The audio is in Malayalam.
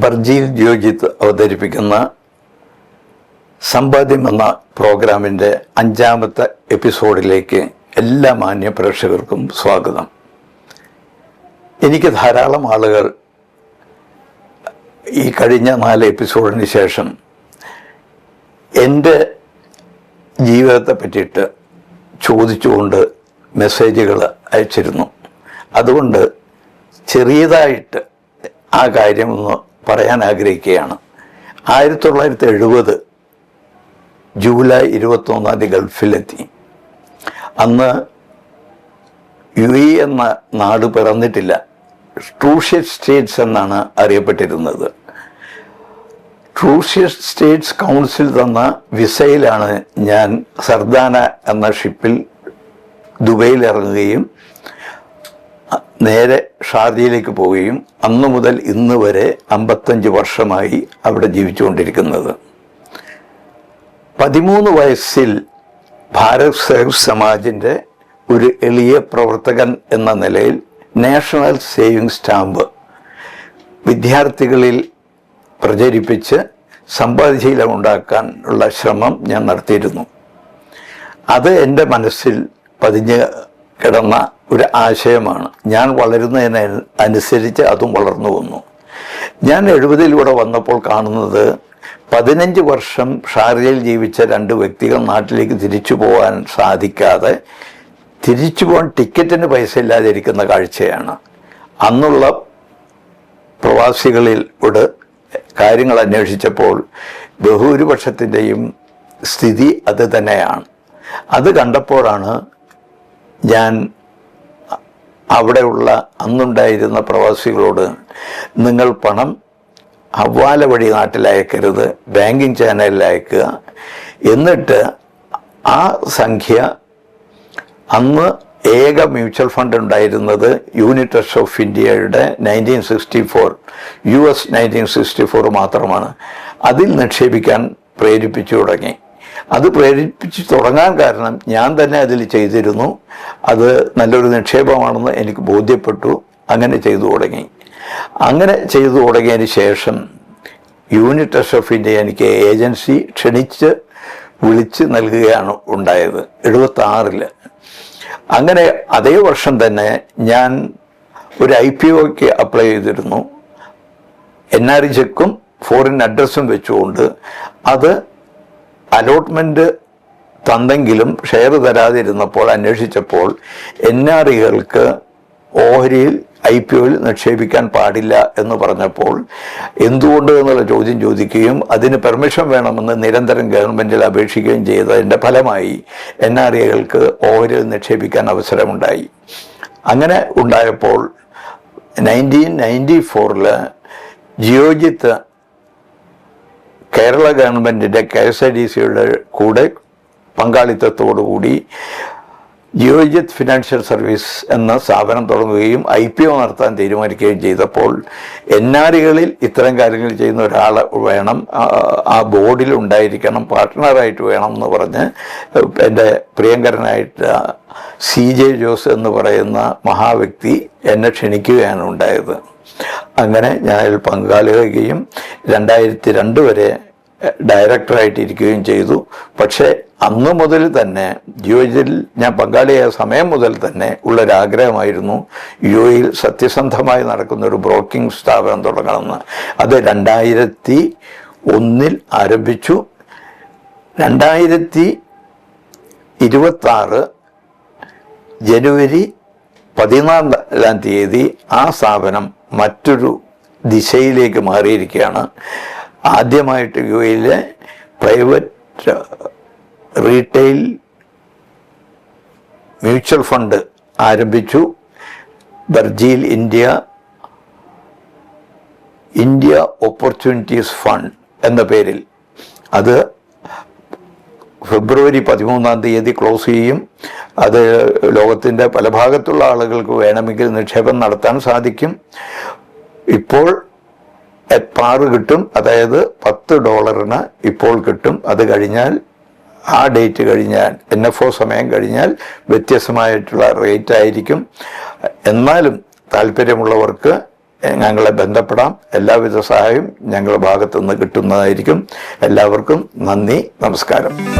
ബർജീൽ ജിയോജിത്ത് അവതരിപ്പിക്കുന്ന സമ്പാദ്യം എന്ന പ്രോഗ്രാമിൻ്റെ 5ാമത്തെ എപ്പിസോഡിലേക്ക് എല്ലാ മാന്യ പ്രേക്ഷകർക്കും സ്വാഗതം. എനിക്ക് ധാരാളം ആളുകൾ ഈ കഴിഞ്ഞ 4 എപ്പിസോഡിന് ശേഷം എൻ്റെ ജീവിതത്തെ പറ്റിയിട്ട് ചോദിച്ചുകൊണ്ട് മെസ്സേജുകൾ അയച്ചിരുന്നു. അതുകൊണ്ട് ചെറിയതായിട്ട് ആ കാര്യമൊന്ന് പറയാൻ ആഗ്രഹിക്കുകയാണ്. 1970 ജൂലൈ 21 ഗൾഫിലെത്തി. അന്ന് UAE എന്ന നാട് പിറന്നിട്ടില്ല. ട്രൂഷ്യസ് സ്റ്റേറ്റ്സ് എന്നാണ് അറിയപ്പെട്ടിരുന്നത്. ട്രൂഷ്യസ് സ്റ്റേറ്റ്സ് കൗൺസിൽ തന്ന വിസയിലാണ് ഞാൻ സർദാന എന്ന ഷിപ്പിൽ ദുബൈയിൽ ഇറങ്ങുകയും നേരെ ഷാർജയിലേക്ക് പോവുകയും അന്നു മുതൽ ഇന്ന് വരെ 55 വർഷമായി അവിടെ ജീവിച്ചുകൊണ്ടിരിക്കുന്നത്. 13 വയസ്സിൽ ഭാരത് സേവ് സമാജിൻ്റെ ഒരു എളിയ പ്രവർത്തകൻ എന്ന നിലയിൽ നാഷണൽ സേവിങ് സ്റ്റാമ്പ് വിദ്യാർത്ഥികളിൽ പ്രചരിപ്പിച്ച് സമ്പാദ്യശീലം ഉണ്ടാക്കാൻ ഉള്ള ശ്രമം ഞാൻ നടത്തിയിരുന്നു. അത് എൻ്റെ മനസ്സിൽ പതിഞ്ഞ് കിടന്ന ഒരു ആശയമാണ്. ഞാൻ വളരുന്നതിനനുസരിച്ച് അതും വളർന്നു വന്നു. ഞാൻ 70-ലൂടെ വന്നപ്പോൾ കാണുന്നത് 15 വർഷം ഷാർജയിൽ ജീവിച്ച 2 വ്യക്തികൾ നാട്ടിലേക്ക് തിരിച്ചു പോകാൻ സാധിക്കാതെ തിരിച്ചു പോകാൻ ടിക്കറ്റിന് പൈസ ഇല്ലാതിരിക്കുന്ന കാഴ്ചയാണ്. അന്നുള്ള പ്രവാസികളിലൂടെ കാര്യങ്ങൾ അന്വേഷിച്ചപ്പോൾ ബഹുഭൂരിപക്ഷത്തിൻ്റെയും സ്ഥിതി അത് തന്നെയാണ്. അത് കണ്ടപ്പോഴാണ് ഞാൻ അവിടെയുള്ള അന്നുണ്ടായിരുന്ന പ്രവാസികളോട്, നിങ്ങൾ പണം ഹവാല വഴി നാട്ടിൽ അയക്കരുത്, ബാങ്കിങ് ചാനലിൽ അയക്കുക. എന്നിട്ട് ആ സംഖ്യ, അന്ന് ഏക മ്യൂച്വൽ ഫണ്ട് ഉണ്ടായിരുന്നത് യൂണിറ്റ് ട്രസ്റ്റ് ഓഫ് ഇന്ത്യയുടെ 1964 US 1964 മാത്രമാണ്. അതിൽ നിക്ഷേപിക്കാൻ പ്രേരിപ്പിച്ചു തുടങ്ങി. അത് പ്രേരിപ്പിച്ച് തുടങ്ങാൻ കാരണം ഞാൻ തന്നെ അതിൽ ചെയ്തിരുന്നു. അത് നല്ലൊരു നിക്ഷേപമാണെന്ന് എനിക്ക് ബോധ്യപ്പെട്ടു. അങ്ങനെ ചെയ്തു തുടങ്ങി. അങ്ങനെ ചെയ്തു തുടങ്ങിയതിന് ശേഷം യൂണിറ്റ് ട്രസ്റ്റ് ഓഫ് ഇന്ത്യ എനിക്ക് ഏജൻസി ക്ഷണിച്ച് വിളിച്ച് നൽകുകയാണ് ഉണ്ടായത് 76-ൽ. അങ്ങനെ അതേ വർഷം തന്നെ ഞാൻ ഒരു IPOയ്ക്ക് അപ്ലൈ ചെയ്തിരുന്നു. NRI ചെക്കും ഫോറിൻ അഡ്രസ്സും വെച്ചുകൊണ്ട്. അത് അലോട്ട്മെൻറ്റ് തന്നെങ്കിലും ഷെയർ തരാതിരുന്നപ്പോൾ അന്വേഷിച്ചപ്പോൾ NRIകൾക്ക് ഓഹരിയിൽ IPOയിൽ നിക്ഷേപിക്കാൻ പാടില്ല എന്ന് പറഞ്ഞപ്പോൾ എന്തുകൊണ്ട് എന്നുള്ള ചോദ്യം ചോദിക്കുകയും അതിന് പെർമിഷൻ വേണമെന്ന് നിരന്തരം ഗവൺമെൻറ്റിൽ അപേക്ഷിക്കുകയും ചെയ്തതിൻ്റെ ഫലമായി NRIകൾക്ക് ഓഹരിയിൽ നിക്ഷേപിക്കാൻ അവസരമുണ്ടായി. അങ്ങനെ ഉണ്ടായപ്പോൾ 1994 ജിയോജിത്ത് കേരള ഗവൺമെൻറ്റിൻ്റെ KSIDCയുടെ കൂടെ പങ്കാളിത്തത്തോടുകൂടി ജിയോജിത്ത് ഫിനാൻഷ്യൽ സർവീസ് എന്ന സ്ഥാപനം തുടങ്ങുകയും IPO നടത്താൻ തീരുമാനിക്കുകയും ചെയ്തപ്പോൾ NRIകളിൽ ഇത്തരം കാര്യങ്ങൾ ചെയ്യുന്ന ഒരാൾ വേണം, ആ ബോർഡിൽ ഉണ്ടായിരിക്കണം, പാർട്ട്ണറായിട്ട് വേണം എന്ന് പറഞ്ഞ് എൻ്റെ പ്രിയങ്കരനായിട്ട് CJ ജോസ് എന്ന് പറയുന്ന മഹാവ്യക്തി എന്നെ ക്ഷണിക്കുകയാണ് ഉണ്ടായത്. അങ്ങനെ ഞാൻ അതിൽ പങ്കാളിയാകുകയും 2002 വരെ ഡയറക്ടറായിട്ടിരിക്കുകയും ചെയ്തു. പക്ഷേ അന്ന് മുതൽ തന്നെ ജിയോജിത്തിൽ ഞാൻ പങ്കാളിയായ സമയം മുതൽ തന്നെ ഉള്ളൊരാഗ്രഹമായിരുന്നു UAEയിൽ സത്യസന്ധമായി നടക്കുന്നൊരു ബ്രോക്കിംഗ് സ്ഥാപനം തുടങ്ങണമെന്ന്. അത് 2001 ആരംഭിച്ചു. 2026 ജനുവരി 14 ആ സ്ഥാപനം മറ്റൊരു ദിശയിലേക്ക് മാറിയിരിക്കുകയാണ്. ആദ്യമായിട്ട് UAEയിലെ പ്രൈവറ്റ് റീറ്റെയിൽ മ്യൂച്വൽ ഫണ്ട് ആരംഭിച്ചു. ബർജീൽ ഇന്ത്യ ഓപ്പർച്യൂണിറ്റീസ് ഫണ്ട് എന്ന പേരിൽ. അത് ഫെബ്രുവരി 13 ക്ലോസ് ചെയ്യും. അത് ലോകത്തിൻ്റെ പല ഭാഗത്തുള്ള ആളുകൾക്ക് വേണമെങ്കിൽ നിക്ഷേപം നടത്താൻ സാധിക്കും. ഇപ്പോൾ PAR കിട്ടും, അതായത് $10 ഇപ്പോൾ കിട്ടും. അത് കഴിഞ്ഞാൽ, ആ ഡേറ്റ് കഴിഞ്ഞാൽ, NFO സമയം കഴിഞ്ഞാൽ വ്യത്യസ്തമായിട്ടുള്ള റേറ്റ് ആയിരിക്കും. എന്നാലും താല്പര്യമുള്ളവർക്ക് ഞങ്ങളെ ബന്ധപ്പെടാം. എല്ലാവിധ സഹായവും ഞങ്ങളുടെ ഭാഗത്തു നിന്ന് കിട്ടുന്നതായിരിക്കും. എല്ലാവർക്കും നന്ദി, നമസ്കാരം.